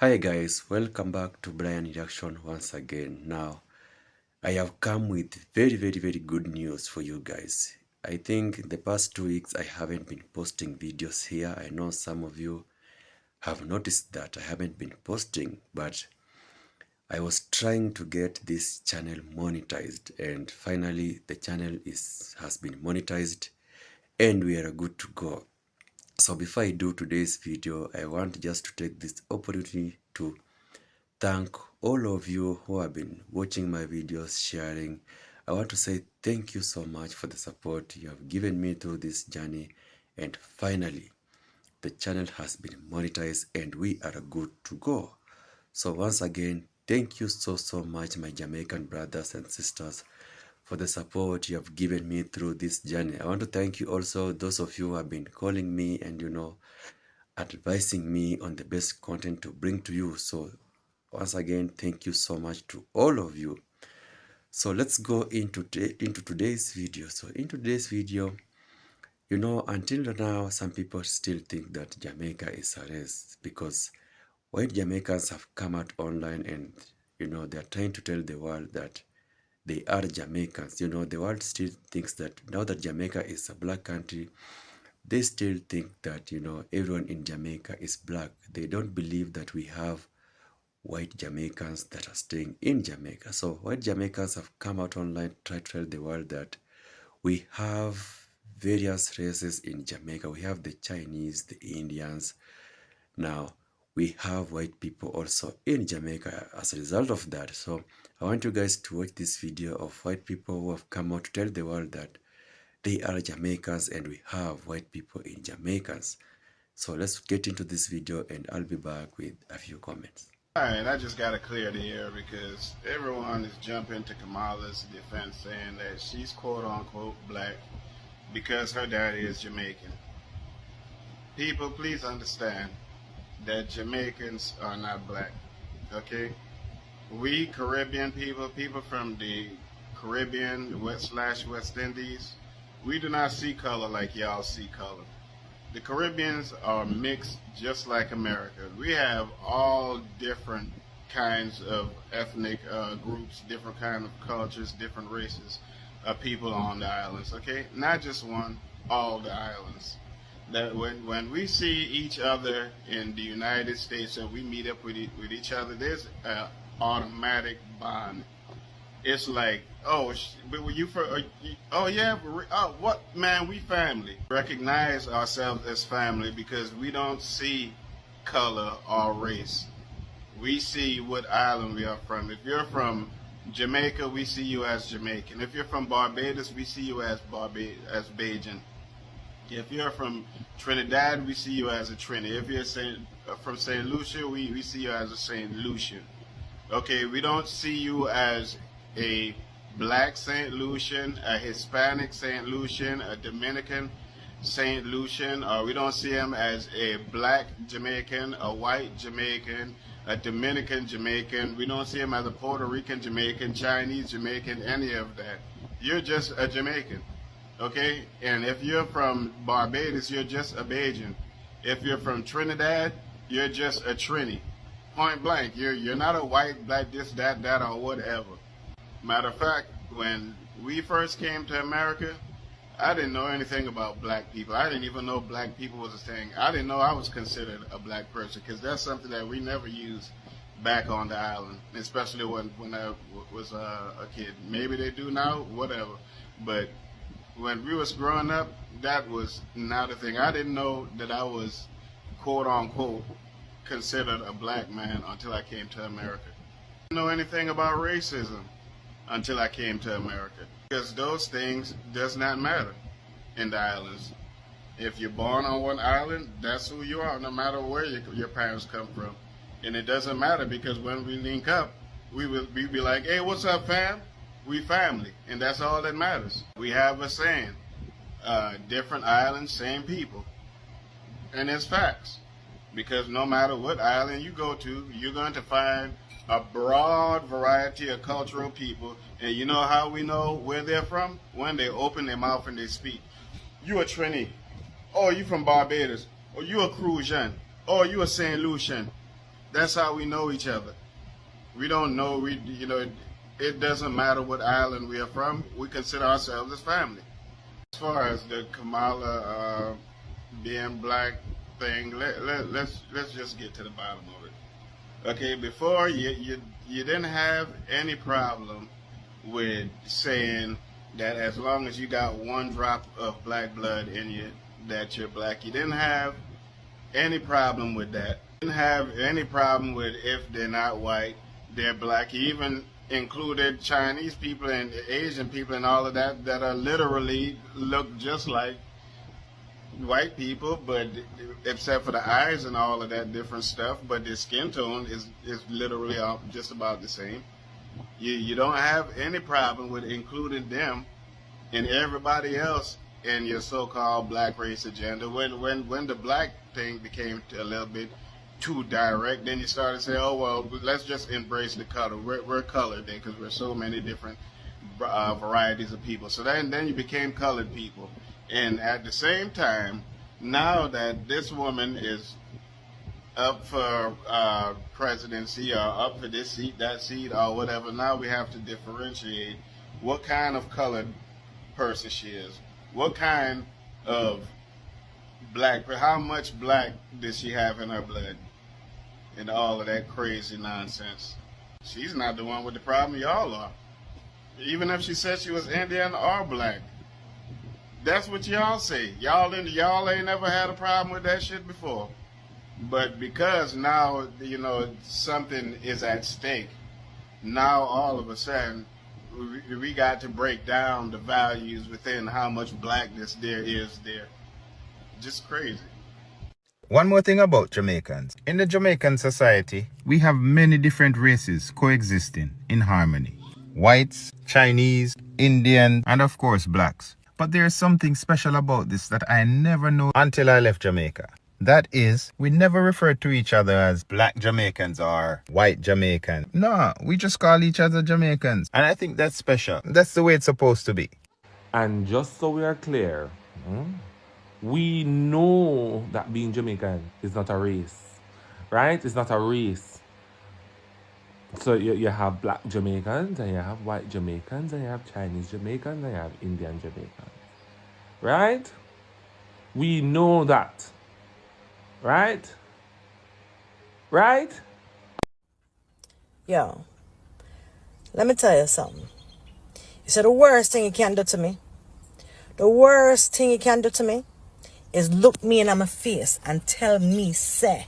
Hi guys, welcome back to Brian Reaction once again. Now, I have come with very good news for you guys. I think in the past 2 weeks I haven't been posting videos here. I know some of you have noticed that I haven't been posting, but I was trying to get this channel monetized, and finally the channel has been monetized and we are good to go. So before I do today's video, I want just to take this opportunity to thank all of you who have been watching my videos, sharing. I want to say thank you so much for the support you have given me through this journey. And finally, the channel has been monetized and we are good to go. So once again, thank you so much, my Jamaican brothers and sisters, for the support you have given me through this journey. I want to thank you also those of you who have been calling me and advising me on the best content to bring to you. So once again, thank you so much to all of you. So let's go into today's video. So in today's video, until now, some people still think that Jamaica is a race because white Jamaicans have come out online and, they're trying to tell the world that they are Jamaicans. The world still thinks that now that Jamaica is a black country, they still think that, everyone in Jamaica is black. They don't believe that we have white Jamaicans that are staying in Jamaica. So white Jamaicans have come out online, try to tell the world that we have various races in Jamaica. We have the Chinese, the Indians. Now we have white people also in Jamaica as a result of that. So I want you guys to watch this video of white people who have come out to tell the world that they are Jamaicans and we have white people in Jamaicans. So let's get into this video and I'll be back with a few comments. Alright, I just gotta clear the air because everyone is jumping to Kamala's defense saying that she's quote unquote black because her daddy is Jamaican. People, please understand that Jamaicans are not black, okay? We Caribbean people from the Caribbean, West Indies, we do not see color like y'all see color. The Caribbeans are mixed just like America. We have all different kinds of ethnic groups, different kind of cultures, different races of people on the islands, okay? Not just one, all the islands. That when we see each other in the United States and we meet up with each other, there's an automatic bond. It's like, oh, but were you for? Oh yeah, oh, what man? We family. Recognize ourselves as family because we don't see color or race. We see what island we are from. If you're from Jamaica, we see you as Jamaican. If you're from Barbados, we see you as Bajan. If you're from Trinidad, we see you as a Trini. If you're from St. Lucia, we see you as a St. Lucian. Okay, we don't see you as a black St. Lucian, a Hispanic St. Lucian, a Dominican St. Lucian, or we don't see him as a black Jamaican, a white Jamaican, a Dominican Jamaican. We don't see him as a Puerto Rican Jamaican, Chinese Jamaican, any of that. You're just a Jamaican, okay? And if you're from Barbados, you're just a Bajan. If you're from Trinidad, you're just a Trini. Point blank, you're not a white, black, this, that, or whatever. Matter of fact, when we first came to America, I didn't know anything about black people. I didn't even know black people was a thing. I didn't know I was considered a black person because that's something that we never used back on the island, especially when I was a kid. Maybe they do now, whatever. But when we was growing up, that was not a thing. I didn't know that I was, quote unquote, considered a black man until I came to America. I didn't know anything about racism until I came to America. Because those things does not matter in the islands. If you're born on one island, that's who you are, no matter where your parents come from. And it doesn't matter because when we link up, we be like, hey, what's up, fam? We family. And that's all that matters. We have a saying, different islands, same people. And it's facts. Because no matter what island you go to, you're going to find a broad variety of cultural people. And you know how we know where they're from? When they open their mouth and they speak. You a Trini. Oh, you from Barbados. Or you a Crucian. Oh, you a St. Lucian. That's how we know each other. We don't know, it doesn't matter what island we are from. We consider ourselves as family. As far as the Kamala being black thing, let's just get to the bottom of it. Okay, before you didn't have any problem with saying that as long as you got one drop of black blood in you, that you're black. You didn't have any problem with that. You didn't have any problem with if they're not white, they're black. You even included Chinese people and Asian people and all of that that are literally look just like white people, but except for the eyes and all of that different stuff, but their skin tone is literally just about the same. You don't have any problem with including them and everybody else in your so-called black race agenda. When the black thing became a little bit too direct, then you started saying, oh well, let's just embrace the color. We're colored then because we're so many different varieties of people. So then you became colored people. And at the same time, now that this woman is up for presidency or up for this seat, that seat, or whatever, now we have to differentiate what kind of colored person she is. What kind of black, how much black does she have in her blood? And all of that crazy nonsense. She's not the one with the problem, y'all are. Even if she said she was Indian or black. That's what y'all say. Y'all ain't never had a problem with that shit before. But because now, something is at stake, now all of a sudden, we got to break down the values within how much blackness there is there. Just crazy. One more thing about Jamaicans. In the Jamaican society, we have many different races coexisting in harmony. Whites, Chinese, Indian, and of course blacks. But there is something special about this that I never knew until I left Jamaica. That is, we never refer to each other as black Jamaicans or white Jamaicans. No, we just call each other Jamaicans. And I think that's special. That's the way it's supposed to be. And just so we are clear, we know that being Jamaican is not a race, right? It's not a race. So you have black Jamaicans, and you have white Jamaicans, and you have Chinese Jamaicans, and you have Indian Jamaicans, right? We know that, right? Right? Yo, let me tell you something. You said the worst thing you can do to me, the worst thing you can do to me is look me in my face and tell me, say,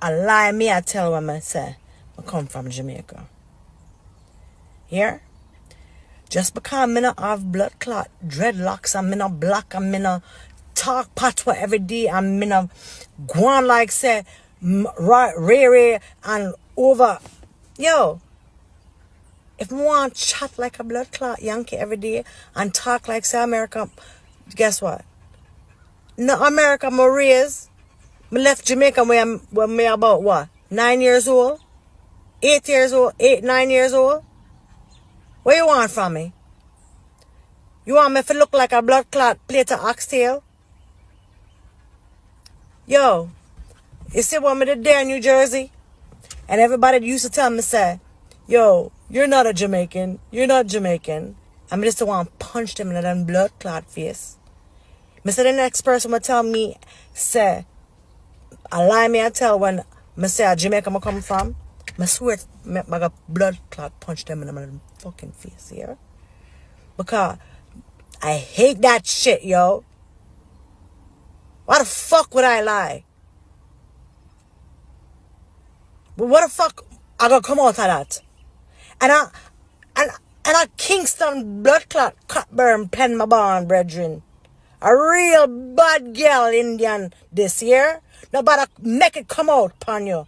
I lie me, I tell when I say, I come from Jamaica. Here? Just because I not have blood clot, dreadlocks, I'm not black, I'm not talk patois every day, I'm not go on like say, Ray and over. Yo, if I want to chat like a blood clot Yankee every day and talk like say America, guess what? No America, I raised. I left Jamaica when I about what? 9 years old? 8 years old? 8, 9 years old? What you want from me? You want me to look like a blood clot plate of oxtail? Yo, you see what me did there in New Jersey? And everybody used to tell me, say, yo, you're not a Jamaican. You're not Jamaican. And I just want to punch them in that blood clot face. I said the next person will tell me, say, I lie me I tell when I say a Jamaica I come from, I swear I got blood clot punch them in my fucking face here. Because I hate that shit, yo. Why the fuck would I lie? But what the fuck I gotta come out of that? And a Kingston blood clot Cockburn pen my barn, brethren. A real bad girl Indian this year. Nobody make it come out upon you.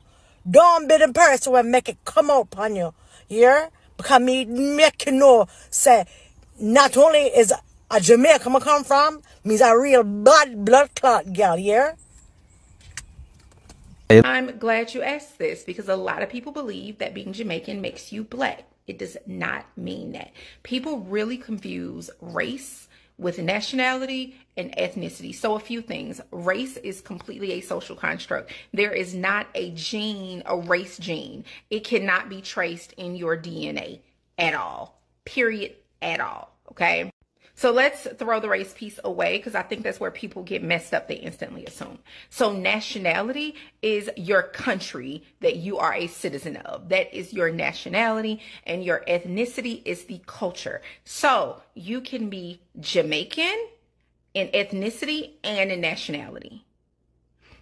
Don't be the person who make it come out upon you. Yeah? Because me make you know, say, not only is a Jamaica I come from, me's a real bad blood clot girl, yeah? I'm glad you asked this because a lot of people believe that being Jamaican makes you black. It does not mean that. People really confuse race with nationality and ethnicity. So a few things. Race is completely a social construct. There is not a gene, a race gene. It cannot be traced in your DNA at all, period, at all. Okay. So let's throw the race piece away, because I think that's where people get messed up. They instantly assume. So nationality is your country that you are a citizen of. That is your nationality, and your ethnicity is the culture. So you can be Jamaican in ethnicity and in nationality.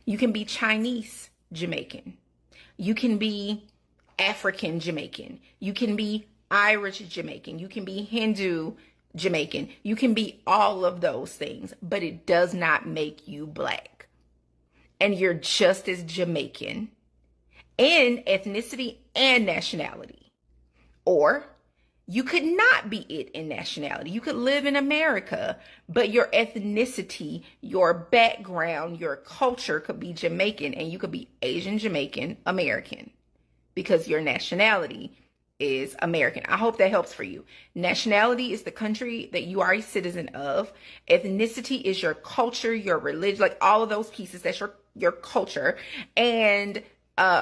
You can be Chinese Jamaican. You can be African Jamaican. You can be Irish Jamaican. You can be Hindu Jamaican. You can be all of those things, but it does not make you black. And you're just as Jamaican in ethnicity and nationality. Or you could not be it in nationality. You could live in America, but your ethnicity, your background, your culture could be Jamaican, and you could be Asian Jamaican American because your nationality is American. I hope that helps for you. Nationality is the country that you are a citizen of. Ethnicity is your culture, your religion, like all of those pieces. That's your culture. And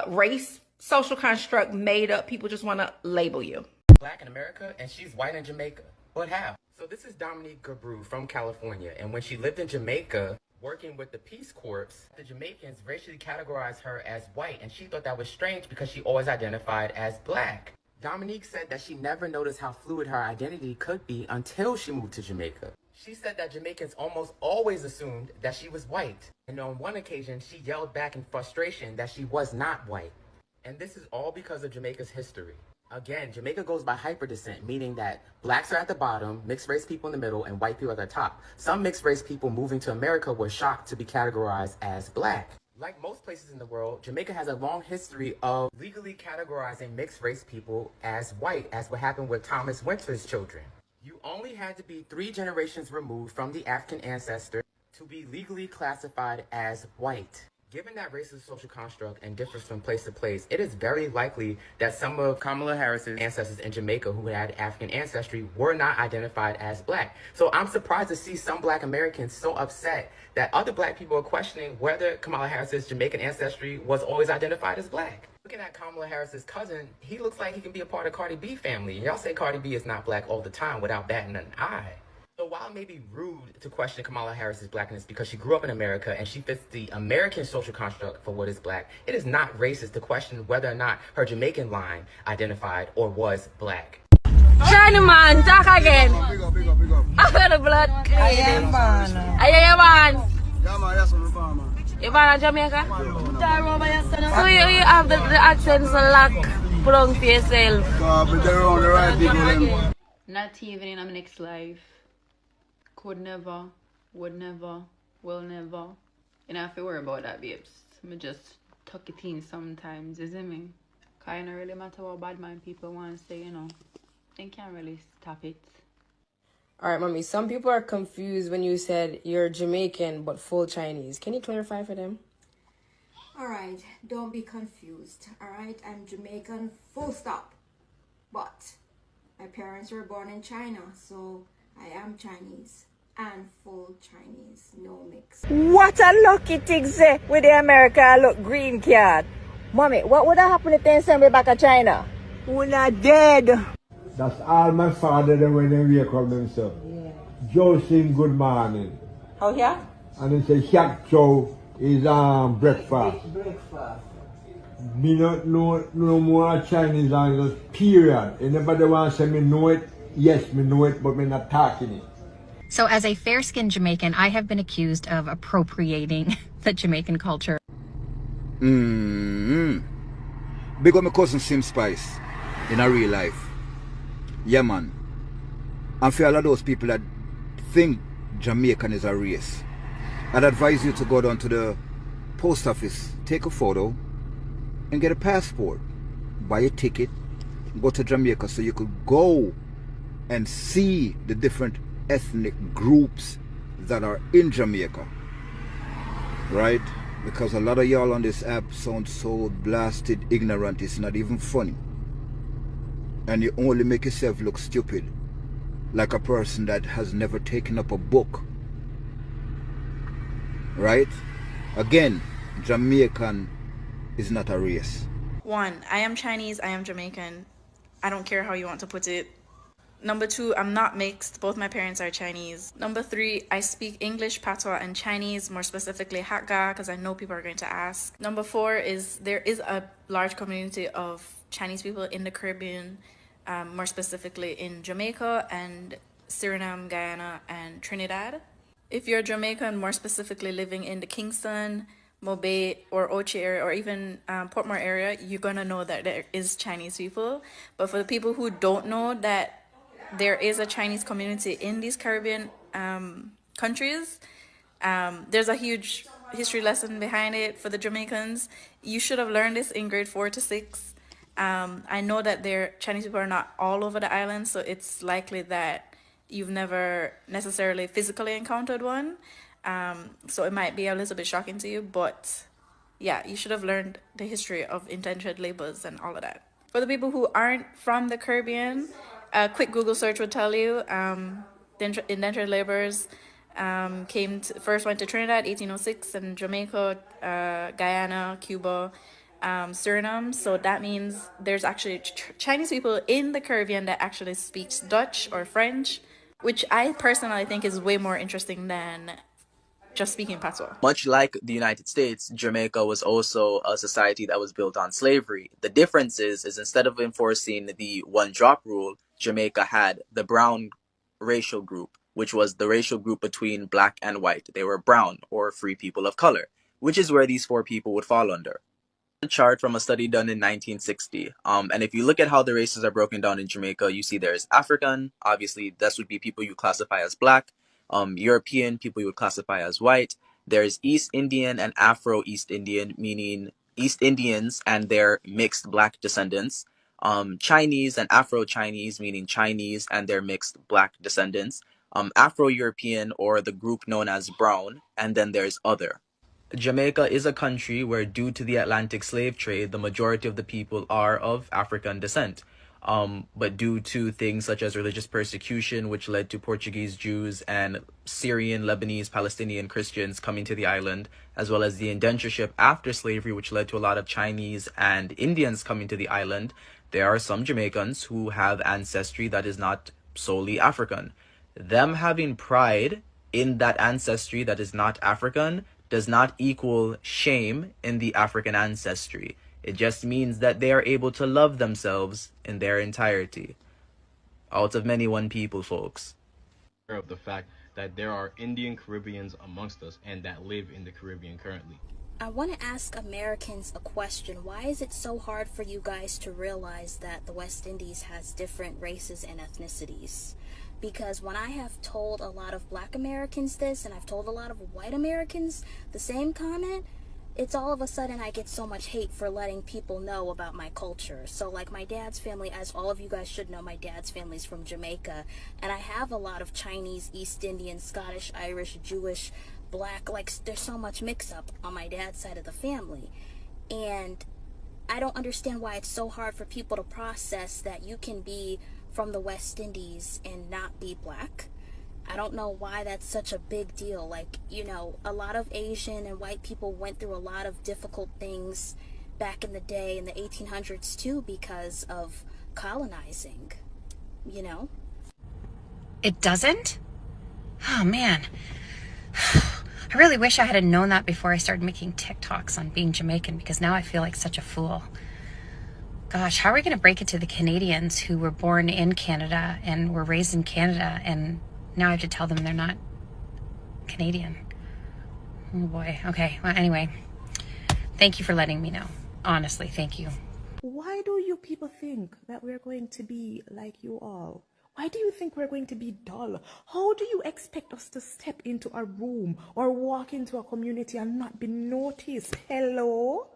race, social construct, made up. People just want to label you. Black in America, and she's white in Jamaica. But how? So this is Dominique Gabru from California, and when she lived in Jamaica working with the Peace Corps, the Jamaicans racially categorized her as white, and she thought that was strange because she always identified as black. Dominique said that she never noticed how fluid her identity could be until she moved to Jamaica. She said that Jamaicans almost always assumed that she was white, and on one occasion she yelled back in frustration that she was not white. And this is all because of Jamaica's history. Again, Jamaica goes by hyperdescent, meaning that blacks are at the bottom, mixed race people in the middle, and white people at the top. Some mixed race people moving to America were shocked to be categorized as black. Like most places in the world, Jamaica has a long history of legally categorizing mixed race people as white, as what happened with Thomas Winter's children. You only had to be 3 generations removed from the African ancestor to be legally classified as white. Given that race is a social construct and differs from place to place, it is very likely that some of Kamala Harris's ancestors in Jamaica who had African ancestry were not identified as black. So I'm surprised to see some black Americans so upset that other black people are questioning whether Kamala Harris's Jamaican ancestry was always identified as black. Looking at Kamala Harris's cousin, he looks like he can be a part of Cardi B family. Y'all say Cardi B is not black all the time without batting an eye. So while it may be rude to question Kamala Harris's blackness because she grew up in America and she fits the American social construct for what is black, it is not racist to question whether or not her Jamaican line identified or was black. Johnny man, talk again. Big up. I got the blood. I am born. Yeah man, that's what I'm born. You born in Jamaica? So you have the accent so lock put on for yourself. But they're on the right people. Not even in my next life. Could never, would never, will never. You don't have to worry about that, babes. Me just tuck it in sometimes, you see me? Cause it don't really matter what bad mind people want to say, you know. They can't really stop it. Alright, mommy, some people are confused when you said you're Jamaican but full Chinese. Can you clarify for them? Alright, don't be confused. Alright, I'm Jamaican, full stop. But my parents were born in China, so I am Chinese. And full Chinese, no mix. What a lucky thing say with the America look green card. Mommy, what would have happened if they send me back to China? We're not dead. That's all my father then when they wake up themselves. Yeah. Joe sing good morning. How here? And they say Shaq Joe is breakfast. Breakfast. Me not know no more Chinese language, period. Anybody want to say me know it? Yes, me know it, but me not talking it. So as a fair-skinned Jamaican, I have been accused of appropriating the Jamaican culture. Big up my cousin Sim Spice in a real life. Yeah, man. And for all of those people that think Jamaican is a race, I'd advise you to go down to the post office, take a photo, and get a passport. Buy a ticket, go to Jamaica so you could go and see the different ethnic groups that are in Jamaica, right? Because a lot of y'all on this app sound so blasted ignorant, it's not even funny. And you only make yourself look stupid. like a person that has never taken up a book, right? Again, Jamaican is not a race. 1, I am Chinese, I am Jamaican. I don't care how you want to put it. Number 2, I'm not mixed. Both my parents are Chinese. Number 3, I speak English, Patois, and Chinese, more specifically Hakka, because I know people are going to ask. Number 4 is there is a large community of Chinese people in the Caribbean, more specifically in Jamaica and Suriname, Guyana, and Trinidad. If you're Jamaican, more specifically living in the Kingston, Mobay, or Ochi area, or even Portmore area, you're gonna know that there is Chinese people. But for the people who don't know that there is a Chinese community in these Caribbean countries, there's a huge history lesson behind it for the Jamaicans. You should have learned this in grade 4 to 6. I know that Chinese people are not all over the island, so it's likely that you've never necessarily physically encountered one. So it might be a little bit shocking to you, but yeah, you should have learned the history of indentured labors and all of that. For the people who aren't from the Caribbean, a quick Google search would tell you the indentured laborers first went to Trinidad 1806, and Jamaica, Guyana, Cuba, Suriname. So that means there's actually Chinese people in the Caribbean that actually speaks Dutch or French, which I personally think is way more interesting than just speaking patois. Much like the United States, Jamaica was also a society that was built on slavery. The difference is instead of enforcing the one-drop rule, Jamaica had the brown racial group, which was the racial group between black and white. They were brown, or free people of color, which is where these 4 people would fall under. A chart from a study done in 1960. And if you look at how the races are broken down in Jamaica, you see there's African, obviously this would be people you classify as black. European, people you would classify as white. There's East Indian and Afro-East Indian, meaning East Indians and their mixed black descendants. Chinese and Afro-Chinese, meaning Chinese and their mixed black descendants. Afro-European, or the group known as brown, and then there's other. Jamaica is a country where, due to the Atlantic slave trade, the majority of the people are of African descent. But due to things such as religious persecution, which led to Portuguese Jews and Syrian, Lebanese, Palestinian Christians coming to the island, as well as the indentureship after slavery, which led to a lot of Chinese and Indians coming to the island, there are some Jamaicans who have ancestry that is not solely African. Them having pride in that ancestry that is not African does not equal shame in the African ancestry. It just means that they are able to love themselves in their entirety. Out of many one people, folks. Of the fact that there are Indian Caribbeans amongst us and that live in the Caribbean currently. I want to ask Americans a question. Why is it so hard for you guys to realize that the West Indies has different races and ethnicities? Because when I have told a lot of Black Americans this, and I've told a lot of white Americans the same comment, it's all of a sudden I get so much hate for letting people know about my culture. So like my dad's family, as all of you guys should know, my dad's family's from Jamaica, and I have a lot of Chinese, East Indian, Scottish, Irish, Jewish, Black, like there's so much mix up on my dad's side of the family. And I don't understand why it's so hard for people to process that you can be from the West Indies and not be Black. I don't know why that's such a big deal. Like, you know, a lot of Asian and white people went through a lot of difficult things back in the day, in the 1800s too, because of colonizing, you know? It doesn't? Oh, man. I really wish I had known that before I started making TikToks on being Jamaican, because now I feel like such a fool. Gosh, how are we going to break it to the Canadians who were born in Canada and were raised in Canada, and now I have to tell them they're not Canadian? Oh boy. Okay. Well, anyway, thank you for letting me know. Honestly, thank you. Why do you people think that we're going to be like you all? Why do you think we're going to be dull? How do you expect us to step into a room or walk into a community and not be noticed? Hello?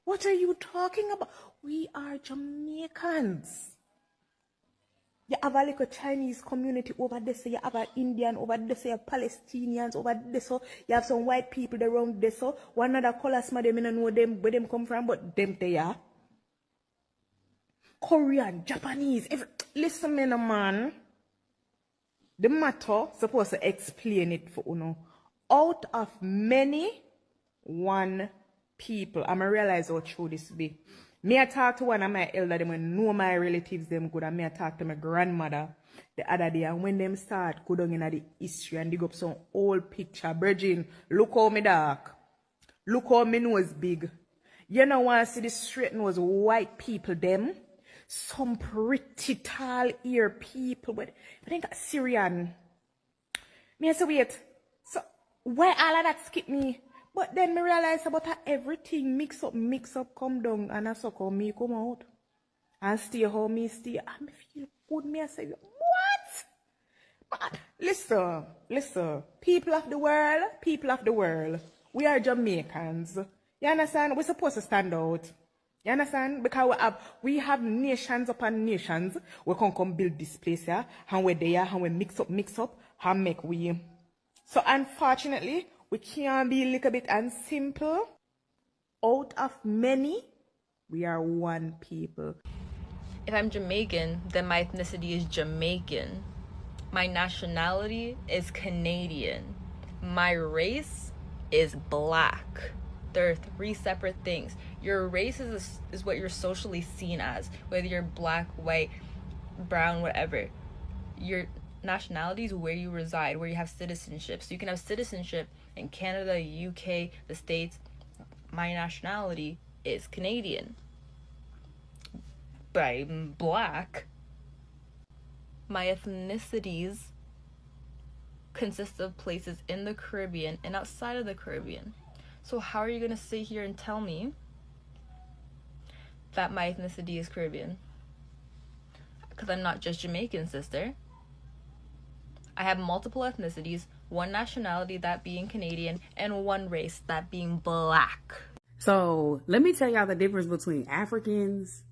What are you talking about? We are Jamaicans. You have a little Chinese community over there, so you have an Indian over there, so you have Palestinians over there, so you have some white people around there, so one other colors, man, them, I don't know them, where them come from, but them they are. Korean, Japanese, listen, man. The matter supposed to explain it for uno. Out of many, one people. I'm realize how true this be. Me I talk to one of my elder them and know my relatives them good, and me I talk to my grandmother the other day, and when them start go down in the history and dig up some old picture, Virgin, look how me dark. Look how me nose big. You know want to see the straight nose white people them? Some pretty tall ear people, but I think that's Syrian. Me I say wait. So why all of that skip me? But then me realize about how everything mix up, come down, and I suck how me come out. And stay how me stay. And me feel good. Me I say, what? But listen. People of the world, we are Jamaicans. You understand? We're supposed to stand out. You understand? Because we have nations upon nations. We can come build this place here. And we're there, and we mix up, and make we. So unfortunately, we can't be a little bit and simple. Out of many, we are one people. If I'm Jamaican, then my ethnicity is Jamaican. My nationality is Canadian. My race is black. There are three separate things. Your race is what you're socially seen as, whether you're black, white, brown, whatever. Your nationality is where you reside, where you have citizenship. So you can have citizenship in Canada, UK, the States. My nationality is Canadian. But I'm black. My ethnicities consist of places in the Caribbean and outside of the Caribbean. So how are you going to sit here and tell me that my ethnicity is Caribbean? Because I'm not just Jamaican, sister. I have multiple ethnicities, one nationality, that being Canadian, and one race, that being black. So let me tell y'all the difference between Africans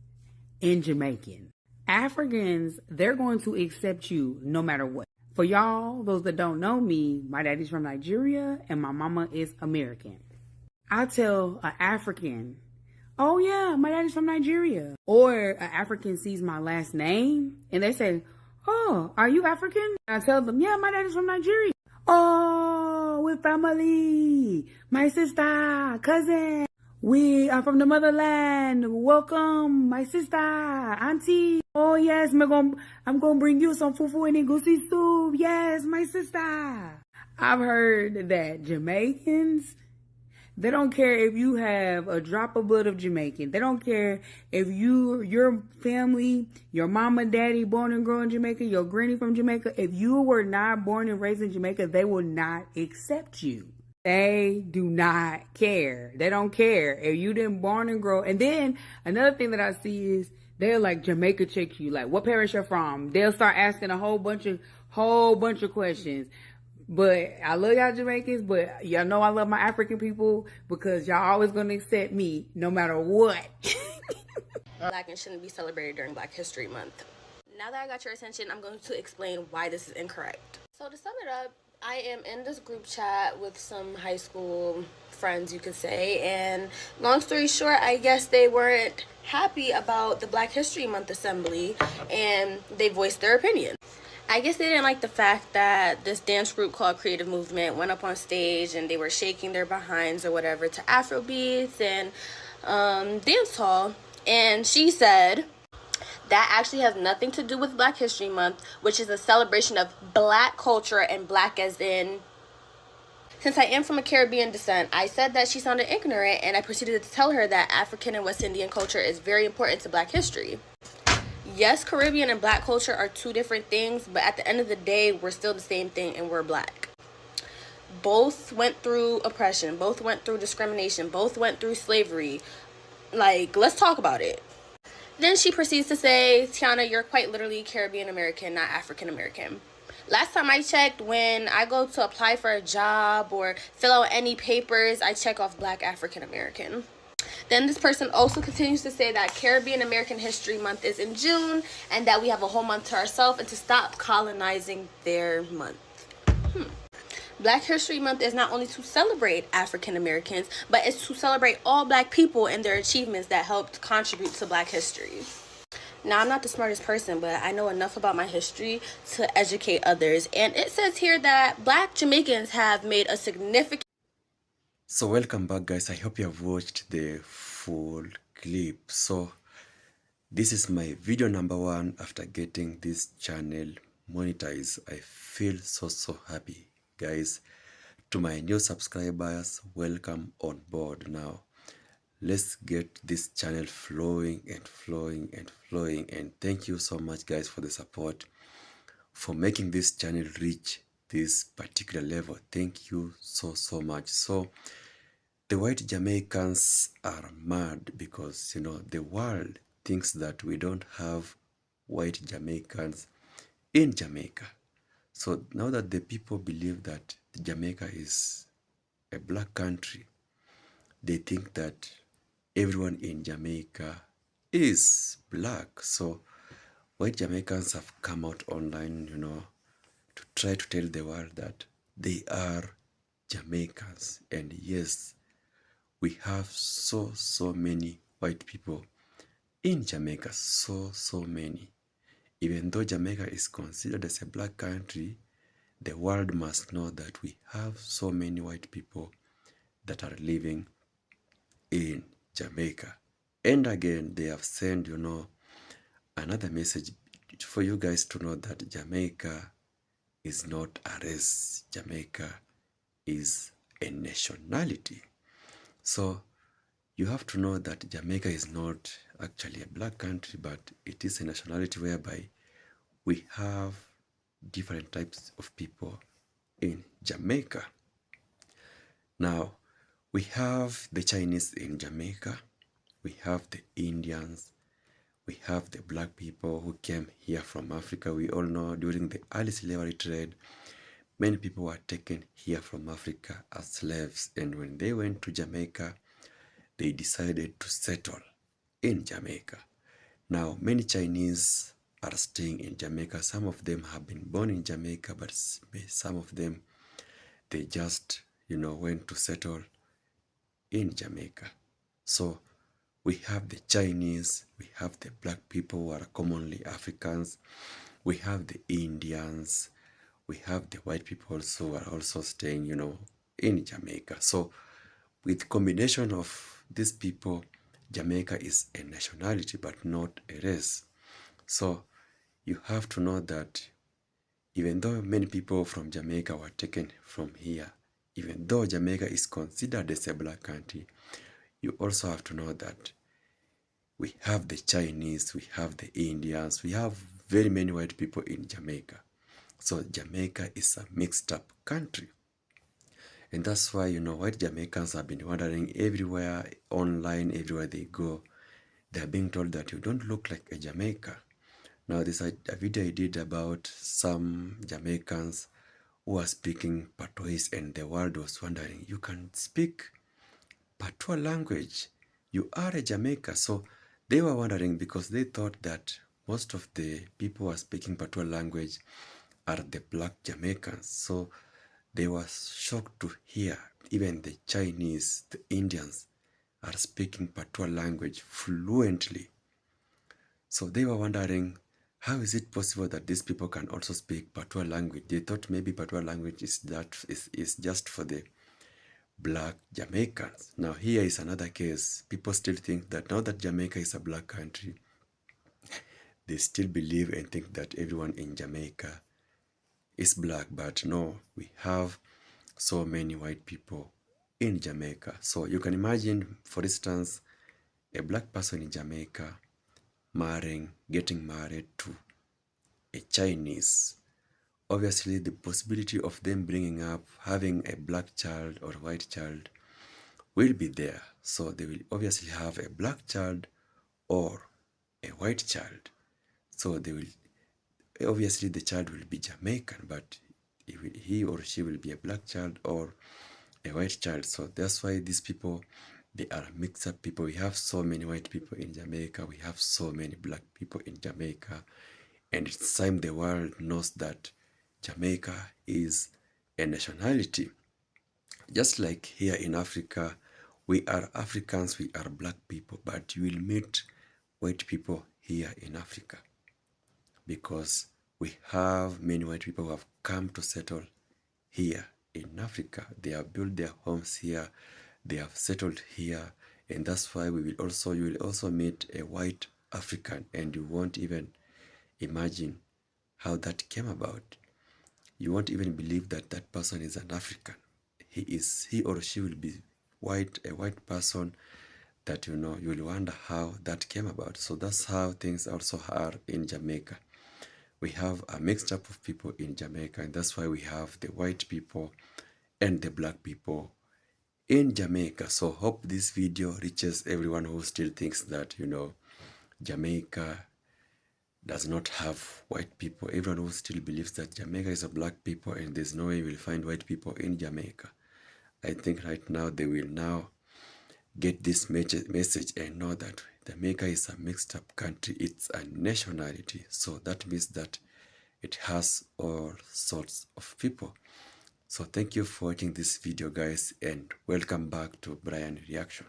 and Jamaicans. Africans, they're going to accept you no matter what. For y'all, those that don't know me, my daddy's from Nigeria and my mama is American. I tell an African, oh yeah, my daddy's from Nigeria. Or an African sees my last name and they say, oh, are you African? I tell them, yeah, my daddy's from Nigeria. Oh, we're family. My sister, cousin. We are from the motherland. Welcome, my sister, auntie. Oh yes, I'm gonna bring you some fufu and egusi soup. Yes, my sister. I've heard that Jamaicans, they don't care if you have a drop of blood of Jamaican. They don't care if your family, your mama, daddy, born and grown in Jamaica, your granny from Jamaica. If you were not born and raised in Jamaica, they will not accept you. They do not care. They don't care if you didn't born and grow. And then another thing that I see is they'll like Jamaica check you, like what parish you're from. They'll start asking a whole bunch of questions. But I love y'all Jamaicans, but y'all know I love my African people because y'all always gonna accept me no matter what. Black and shouldn't be celebrated during Black History Month. Now that I got your attention, I'm going to explain why this is incorrect. So to sum it up, I am in this group chat with some high school friends, you could say, and long story short, I guess they weren't happy about the Black History Month assembly and they voiced their opinion. I guess they didn't like the fact that this dance group called Creative Movement went up on stage and they were shaking their behinds or whatever to Afrobeats and dancehall, and she said that actually has nothing to do with Black History Month, which is a celebration of Black culture, and Black as in... Since I am from a Caribbean descent, I said that she sounded ignorant, and I proceeded to tell her that African and West Indian culture is very important to Black history. Yes, Caribbean and Black culture are two different things, but at the end of the day, we're still the same thing and we're Black. Both went through oppression, both went through discrimination, both went through slavery. Like, let's talk about it. Then she proceeds to say, Tiana, you're quite literally Caribbean American, not African American. Last time I checked, when I go to apply for a job or fill out any papers, I check off Black African American. Then this person also continues to say that Caribbean American History Month is in June and that we have a whole month to ourselves and to stop colonizing their month. Black History Month is not only to celebrate African Americans, but it's to celebrate all Black people and their achievements that helped contribute to Black history. Now, I'm not the smartest person, but I know enough about my history to educate others. And it says here that Black Jamaicans have made a significant... So welcome back, guys. I hope you have watched the full clip. So this is my video number 1 after getting this channel monetized. I feel so happy, guys. To my new subscribers, welcome on board. Now let's get this channel flowing and flowing and flowing, and thank you so much, guys, for the support, for making this channel reach this particular level. Thank you so much. So the white Jamaicans are mad because, you know, the world thinks that we don't have white Jamaicans in Jamaica. So now that the people believe that Jamaica is a black country, they think that everyone in Jamaica is black. So white Jamaicans have come out online, you know, to try to tell the world that they are Jamaicans. And yes, we have so many white people in Jamaica, so many. Even though Jamaica is considered as a black country, the world must know that we have so many white people that are living in Jamaica. And again, they have sent, you know, another message for you guys to know that Jamaica is not a race. Jamaica is a nationality. So you have to know that Jamaica is not actually a black country, but it is a nationality whereby we have different types of people in Jamaica. Now, we have the Chinese in Jamaica, we have the Indians, we have the black people who came here from Africa. We all know during the early slavery trade, many people were taken here from Africa as slaves, and when they went to Jamaica, they decided to settle in Jamaica. Now, many Chinese are staying in Jamaica. Some of them have been born in Jamaica, but some of them, they just, you know, went to settle in Jamaica. So we have the Chinese, we have the black people who are commonly Africans, we have the Indians, we have the white people also who are also staying, you know, in Jamaica. So with combination of these people, Jamaica is a nationality but not a race. So you have to know that even though many people from Jamaica were taken from here, even though Jamaica is considered as a black country, you also have to know that we have the Chinese, we have the Indians, we have very many white people in Jamaica. So Jamaica is a mixed up country. And that's why, you know, white Jamaicans have been wandering everywhere, online, everywhere they go. They're being told that you don't look like a Jamaican. Now, there's a video I did about some Jamaicans who are speaking patois, and the world was wondering, you can speak patois language, you are a Jamaican. So they were wondering because they thought that most of the people who are speaking patois language are the black Jamaicans. So they were shocked to hear even the Chinese, the Indians are speaking patois language fluently. So they were wondering, how is it possible that these people can also speak patois language? They thought maybe patois language is just for the black Jamaicans. Now here is another case. People still think that now that Jamaica is a black country, they still believe and think that everyone in Jamaica is black. But no, we have so many white people in Jamaica. So you can imagine, for instance, a black person in Jamaica getting married to a Chinese. Obviously, the possibility of them bringing up having a black child or white child will be there. So they will obviously have a black child or a white child. So they will, obviously the child will be Jamaican, but he or she will be a black child or a white child. So that's why these people, they are mixed up people. We have so many white people in Jamaica. We have so many black people in Jamaica. And it's time the world knows that Jamaica is a nationality. Just like here in Africa, we are Africans, we are black people, but you will meet white people here in Africa, because we have many white people who have come to settle here in Africa. They have built their homes here, they have settled here, and that's why you will also meet a white African, and you won't even imagine how that came about. You won't even believe that that person is an African. He or she will be white, a white person that you will wonder how that came about. So that's how things also are in Jamaica. We have a mixed up of people in Jamaica, and that's why we have the white people and the black people in Jamaica. So hope this video reaches everyone who still thinks that Jamaica does not have white people. Everyone who still believes that Jamaica is a black people and there's no way you will find white people in Jamaica. I think right now they will now get this message and know that Jamaica is a mixed up country. It's a nationality. So that means that it has all sorts of people. So thank you for watching this video, guys, and welcome back to Brian Reaction.